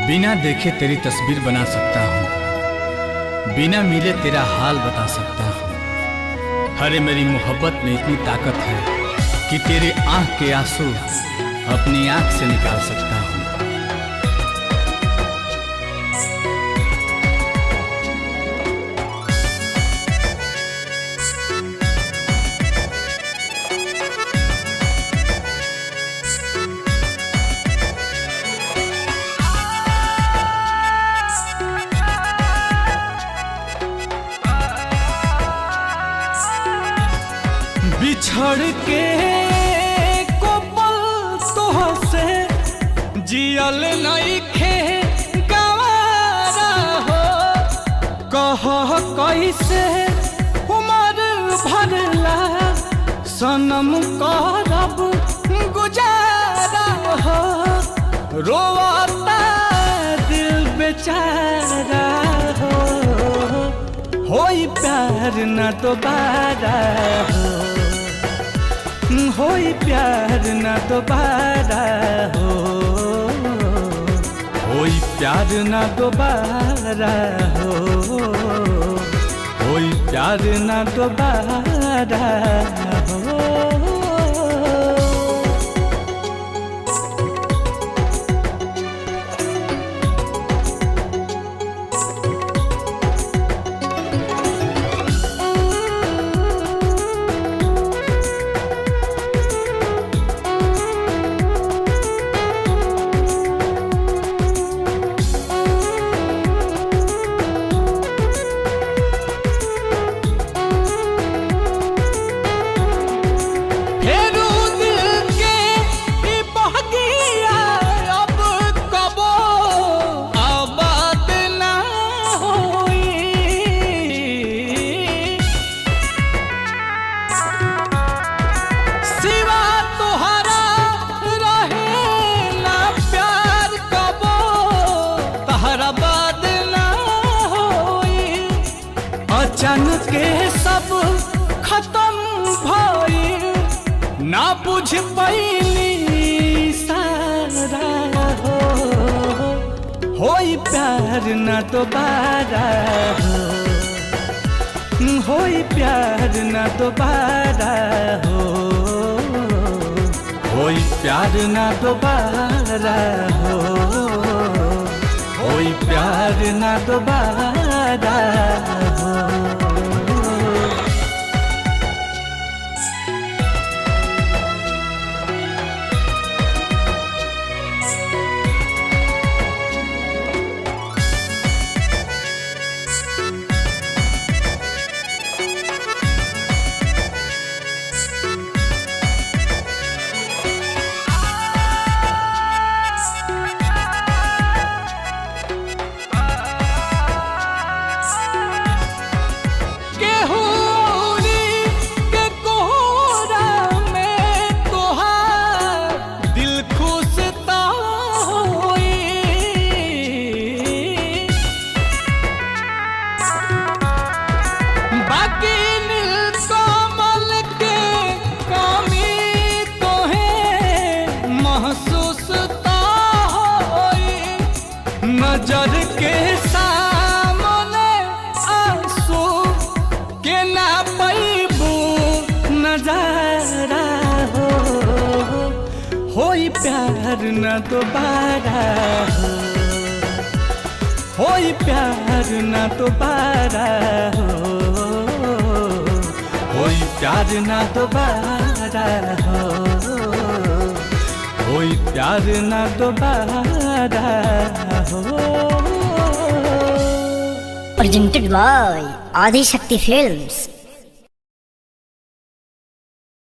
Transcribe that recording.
बिना देखे तेरी तस्वीर बना सकता हूँ, बिना मिले तेरा हाल बता सकता हूँ। अरे मेरी मोहब्बत में इतनी ताकत है कि तेरे आँख के आंसू अपनी आँख से निकाल सकता हूँ। बिछड़ के को पल तोहसे जियल नइखे गवारा हो। कह कैसे उमर भरला सनम करब गुजारा हो। रोता दिल बेचारा हो, होई प्यार न दोबारा हो, होई प्यार न दोबारा हो, होई प्यार न दोबारा हो, होई प्यार न दोबारा हो। अचानक के सब खत्म भइल, ना बुझ पैनी सारा हो। होई प्यार न दोबारा हो, होई प्यार न दोबारा हो, होई प्यार न दोबारा हो, होई प्यार न दोबारा हो। नजर के सामने आंसू के ना पैबू नजारा हो। होई प्यार न दोबारा हो, होई प्यार न दोबारा हो, होई प्यार न दोबारा हो, होई प्यार न दोबारा हो। Presented by Adi Shakti Films।